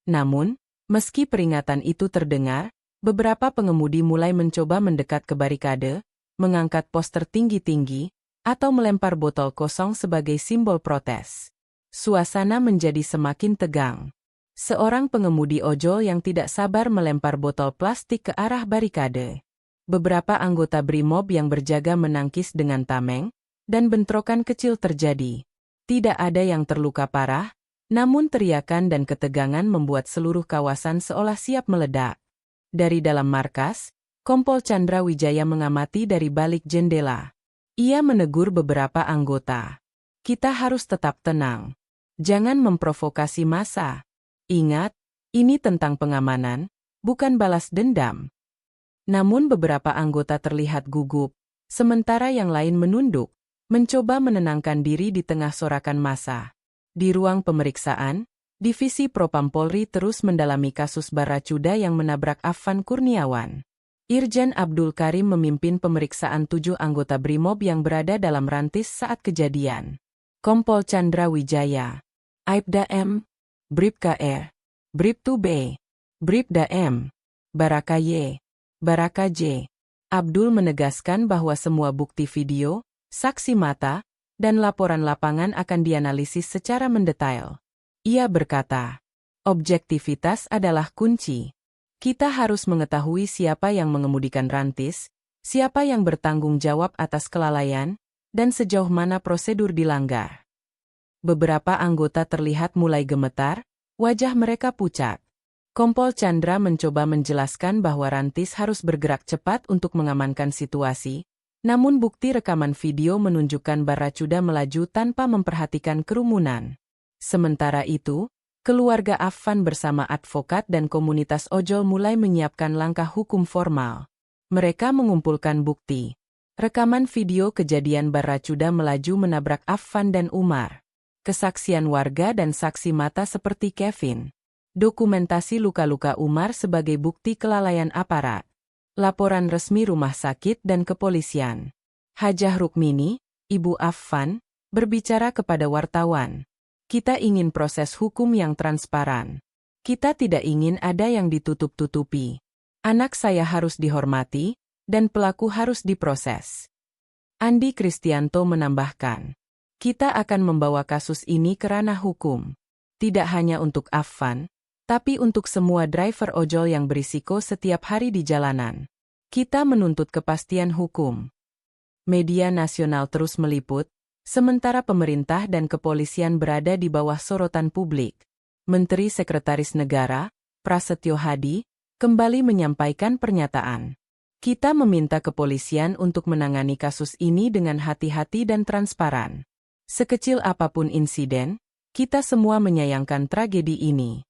B: Namun, meski peringatan itu terdengar, beberapa pengemudi mulai mencoba mendekat ke barikade, mengangkat poster tinggi-tinggi, atau melempar botol kosong sebagai simbol protes. Suasana menjadi semakin tegang. Seorang pengemudi ojol yang tidak sabar melempar botol plastik ke arah barikade. Beberapa anggota BRIMOB yang berjaga menangkis dengan tameng, dan bentrokan kecil terjadi. Tidak ada yang terluka parah, namun teriakan dan ketegangan membuat seluruh kawasan seolah siap meledak. Dari dalam markas, Kompol Chandra Wijaya mengamati dari balik jendela. Ia menegur beberapa anggota. "Kita harus tetap tenang. Jangan memprovokasi massa. Ingat, ini tentang pengamanan, bukan balas dendam." Namun beberapa anggota terlihat gugup, sementara yang lain menunduk, mencoba menenangkan diri di tengah sorakan massa. Di ruang pemeriksaan, Divisi Propam Polri terus mendalami kasus Baracuda yang menabrak Afan Kurniawan. Irjen Abdul Karim memimpin pemeriksaan 7 anggota BRIMOB yang berada dalam rantis saat kejadian. Kompol Chandra Wijaya, Aibda M, Bribka R, Bribtu B, Bribda M, Baraka Y, Baraka J. Abdul menegaskan bahwa semua bukti video, saksi mata, dan laporan lapangan akan dianalisis secara mendetail. Ia berkata, "Objektivitas adalah kunci. Kita harus mengetahui siapa yang mengemudikan rantis, siapa yang bertanggung jawab atas kelalaian, dan sejauh mana prosedur dilanggar." Beberapa anggota terlihat mulai gemetar, wajah mereka pucat. Kompol Chandra mencoba menjelaskan bahwa rantis harus bergerak cepat untuk mengamankan situasi, namun bukti rekaman video menunjukkan Baracuda melaju tanpa memperhatikan kerumunan. Sementara itu, keluarga Afan bersama advokat dan komunitas ojol mulai menyiapkan langkah hukum formal. Mereka mengumpulkan bukti. Rekaman video kejadian Baracuda melaju menabrak Afan dan Umar. Kesaksian warga dan saksi mata seperti Kevin. Dokumentasi luka-luka Umar sebagai bukti kelalaian aparat. Laporan resmi rumah sakit dan kepolisian. Hajah Rukmini, Ibu Affan, berbicara kepada wartawan. Kita ingin proses hukum yang transparan. Kita tidak ingin ada yang ditutup-tutupi. Anak saya harus dihormati, dan pelaku harus diproses. Andi Kristianto menambahkan, kita akan membawa kasus ini ke ranah hukum. Tidak hanya untuk Affan, tapi untuk semua driver ojol yang berisiko setiap hari di jalanan. Kita menuntut kepastian hukum. Media nasional terus meliput, sementara pemerintah dan kepolisian berada di bawah sorotan publik. Menteri Sekretaris Negara, Prasetyo Hadi, kembali menyampaikan pernyataan. Kita meminta kepolisian untuk menangani kasus ini dengan hati-hati dan transparan. Sekecil apapun insiden, kita semua menyayangkan tragedi ini.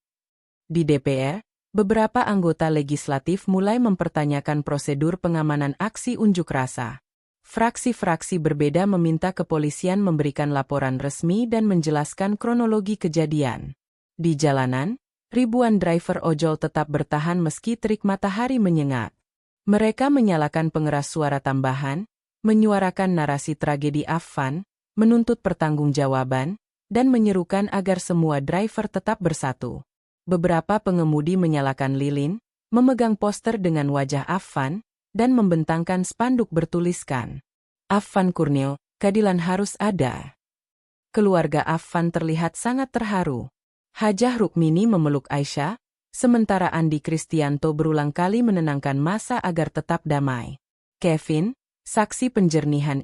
B: Di DPR, beberapa anggota legislatif mulai mempertanyakan prosedur pengamanan aksi unjuk rasa. Fraksi-fraksi berbeda meminta kepolisian memberikan laporan resmi dan menjelaskan kronologi kejadian. Di jalanan, ribuan driver ojol tetap bertahan meski terik matahari menyengat. Mereka menyalakan pengeras suara tambahan, menyuarakan narasi tragedi Affan, menuntut pertanggungjawaban, dan menyerukan agar semua driver tetap bersatu. Beberapa pengemudi menyalakan lilin, memegang poster dengan wajah Affan, dan membentangkan spanduk bertuliskan, Affan Kurniawan, keadilan harus ada. Keluarga Affan terlihat sangat terharu. Hajah Rukmini memeluk Aisyah, sementara Andi Kristianto berulang kali menenangkan massa agar tetap damai. Kevin, saksi penjernihan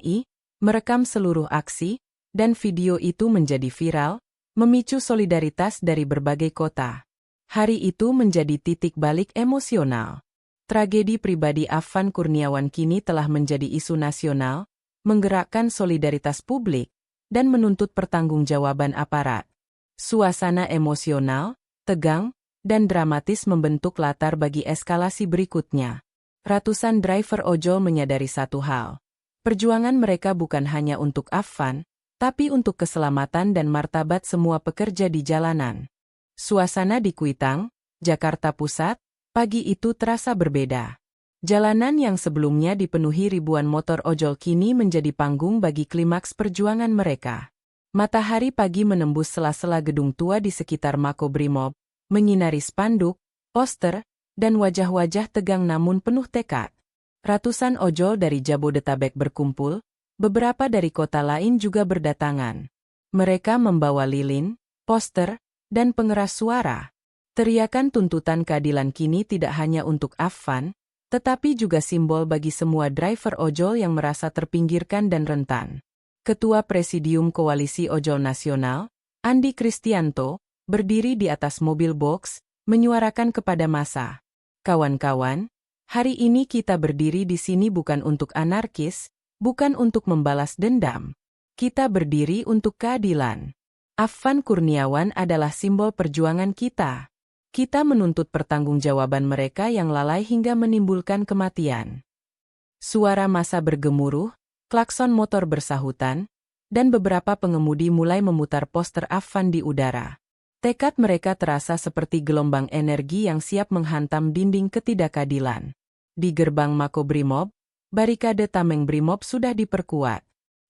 B: merekam seluruh aksi, dan video itu menjadi viral, memicu solidaritas dari berbagai kota. Hari itu menjadi titik balik emosional. Tragedi pribadi Affan Kurniawan kini telah menjadi isu nasional, menggerakkan solidaritas publik, dan menuntut pertanggungjawaban aparat. Suasana emosional, tegang, dan dramatis membentuk latar bagi eskalasi berikutnya. Ratusan driver ojol menyadari satu hal. Perjuangan mereka bukan hanya untuk Affan, tapi untuk keselamatan dan martabat semua pekerja di jalanan. Suasana di Kuitang, Jakarta Pusat, pagi itu terasa berbeda. Jalanan yang sebelumnya dipenuhi ribuan motor ojol kini menjadi panggung bagi klimaks perjuangan mereka. Matahari pagi menembus sela-sela gedung tua di sekitar Makobrimob, menyinari spanduk, poster, dan wajah-wajah tegang namun penuh tekad. Ratusan ojol dari Jabodetabek berkumpul, beberapa dari kota lain juga berdatangan. Mereka membawa lilin, poster, dan pengeras suara. Teriakan tuntutan keadilan kini tidak hanya untuk Affan, tetapi juga simbol bagi semua driver ojol yang merasa terpinggirkan dan rentan. Ketua Presidium Koalisi Ojol Nasional, Andi Kristianto, berdiri di atas mobil box, menyuarakan kepada massa, kawan-kawan, hari ini kita berdiri di sini bukan untuk anarkis, bukan untuk membalas dendam. Kita berdiri untuk keadilan. Affan Kurniawan adalah simbol perjuangan kita. Kita menuntut pertanggungjawaban mereka yang lalai hingga menimbulkan kematian. Suara massa bergemuruh, klakson motor bersahutan, dan beberapa pengemudi mulai memutar poster Affan di udara. Tekad mereka terasa seperti gelombang energi yang siap menghantam dinding ketidakadilan. Di gerbang Makobrimob, barikade tameng Brimob sudah diperkuat.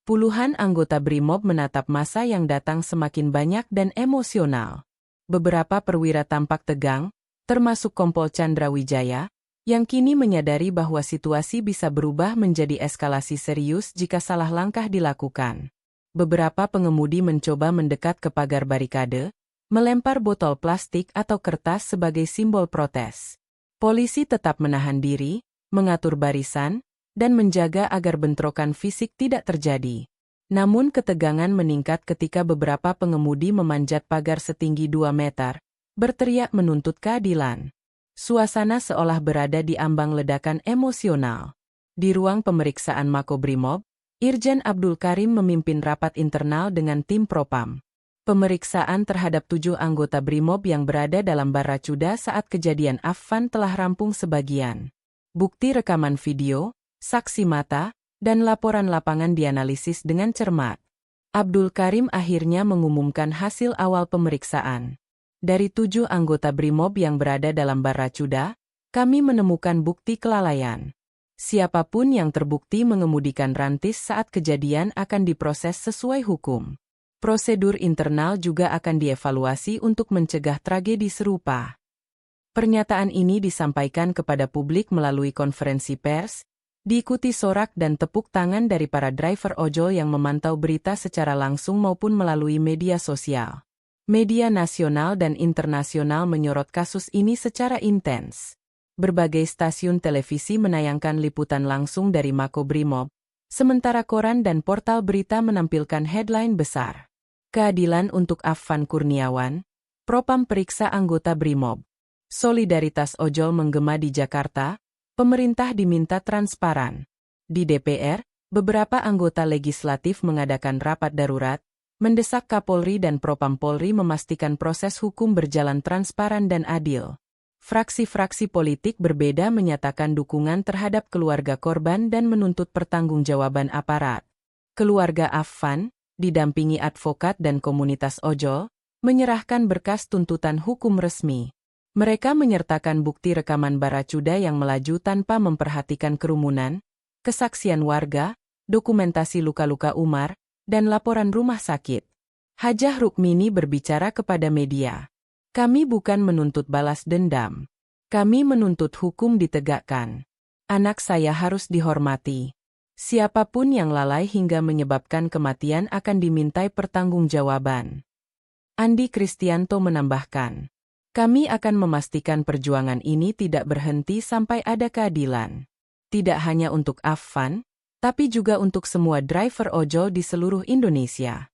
B: Puluhan anggota Brimob menatap massa yang datang semakin banyak dan emosional. Beberapa perwira tampak tegang, termasuk Kompol Chandra Wijaya, yang kini menyadari bahwa situasi bisa berubah menjadi eskalasi serius jika salah langkah dilakukan. Beberapa pengemudi mencoba mendekat ke pagar barikade, melempar botol plastik atau kertas sebagai simbol protes. Polisi tetap menahan diri, mengatur barisan, dan menjaga agar bentrokan fisik tidak terjadi. Namun ketegangan meningkat ketika beberapa pengemudi memanjat pagar setinggi 2 meter, berteriak menuntut keadilan. Suasana seolah berada di ambang ledakan emosional. Di ruang pemeriksaan Makobrimob, Irjen Abdul Karim memimpin rapat internal dengan tim Propam. Pemeriksaan terhadap 7 anggota Brimob yang berada dalam baracuda saat kejadian Affan telah rampung sebagian. Bukti rekaman video, saksi mata, dan laporan lapangan dianalisis dengan cermat. Abdul Karim akhirnya mengumumkan hasil awal pemeriksaan. Dari 7 anggota Brimob yang berada dalam baracuda, kami menemukan bukti kelalaian. Siapapun yang terbukti mengemudikan rantis saat kejadian akan diproses sesuai hukum. Prosedur internal juga akan dievaluasi untuk mencegah tragedi serupa. Pernyataan ini disampaikan kepada publik melalui konferensi pers, diikuti sorak dan tepuk tangan dari para driver ojol yang memantau berita secara langsung maupun melalui media sosial. Media nasional dan internasional menyorot kasus ini secara intens. Berbagai stasiun televisi menayangkan liputan langsung dari Makobrimob, sementara koran dan portal berita menampilkan headline besar. Keadilan untuk Affan Kurniawan, Propam periksa anggota Brimob. Solidaritas ojol menggema di Jakarta, pemerintah diminta transparan. Di DPR, beberapa anggota legislatif mengadakan rapat darurat, mendesak Kapolri dan Propam Polri memastikan proses hukum berjalan transparan dan adil. Fraksi-fraksi politik berbeda menyatakan dukungan terhadap keluarga korban dan menuntut pertanggungjawaban aparat. Keluarga Affan, didampingi advokat dan komunitas ojol, menyerahkan berkas tuntutan hukum resmi. Mereka menyertakan bukti rekaman baracuda yang melaju tanpa memperhatikan kerumunan, kesaksian warga, dokumentasi luka-luka Umar, dan laporan rumah sakit. Hajah Rukmini berbicara kepada media. Kami bukan menuntut balas dendam. Kami menuntut hukum ditegakkan. Anak saya harus dihormati. Siapapun yang lalai hingga menyebabkan kematian akan dimintai pertanggungjawaban. Andi Kristianto menambahkan. Kami akan memastikan perjuangan ini tidak berhenti sampai ada keadilan. Tidak hanya untuk Affan, tapi juga untuk semua driver ojol di seluruh Indonesia.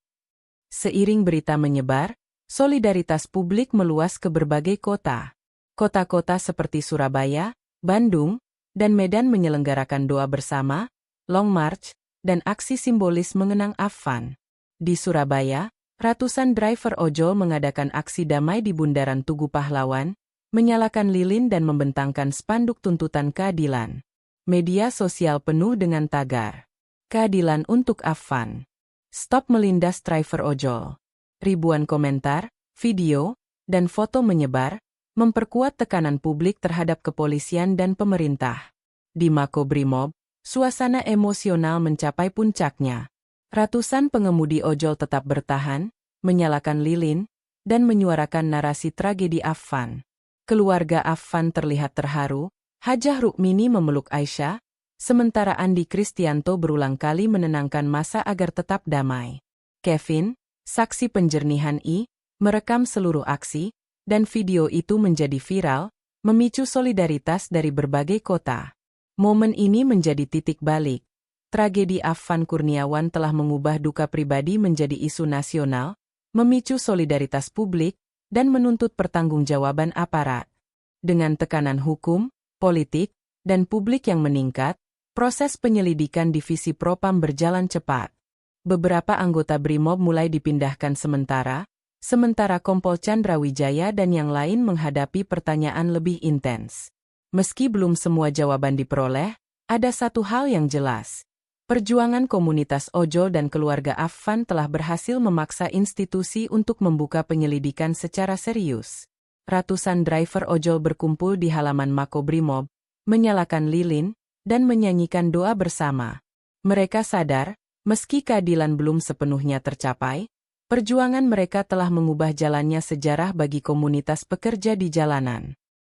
B: Seiring berita menyebar, solidaritas publik meluas ke berbagai kota. Kota-kota seperti Surabaya, Bandung, dan Medan menyelenggarakan doa bersama, long march, dan aksi simbolis mengenang Affan. Di Surabaya, ratusan driver ojol mengadakan aksi damai di Bundaran Tugu Pahlawan, menyalakan lilin dan membentangkan spanduk tuntutan keadilan. Media sosial penuh dengan tagar. Keadilan untuk Affan. Stop melindas driver ojol. Ribuan komentar, video, dan foto menyebar, memperkuat tekanan publik terhadap kepolisian dan pemerintah. Di Makobrimob, suasana emosional mencapai puncaknya. Ratusan pengemudi ojol tetap bertahan, menyalakan lilin, dan menyuarakan narasi tragedi Affan. Keluarga Affan terlihat terharu, Hajah Rukmini memeluk Aisyah, sementara Andi Kristianto berulang kali menenangkan massa agar tetap damai. Kevin, saksi penjernihan merekam seluruh aksi, dan video itu menjadi viral, memicu solidaritas dari berbagai kota. Momen ini menjadi titik balik. Tragedi Affan Kurniawan telah mengubah duka pribadi menjadi isu nasional, memicu solidaritas publik, dan menuntut pertanggungjawaban aparat. Dengan tekanan hukum, politik, dan publik yang meningkat, proses penyelidikan divisi Propam berjalan cepat. Beberapa anggota Brimob mulai dipindahkan sementara Kompol Chandra Wijaya dan yang lain menghadapi pertanyaan lebih intens. Meski belum semua jawaban diperoleh, ada satu hal yang jelas. Perjuangan komunitas ojol dan keluarga Affan telah berhasil memaksa institusi untuk membuka penyelidikan secara serius. Ratusan driver ojol berkumpul di halaman Makobrimob, menyalakan lilin, dan menyanyikan doa bersama. Mereka sadar, meski keadilan belum sepenuhnya tercapai, perjuangan mereka telah mengubah jalannya sejarah bagi komunitas pekerja di jalanan.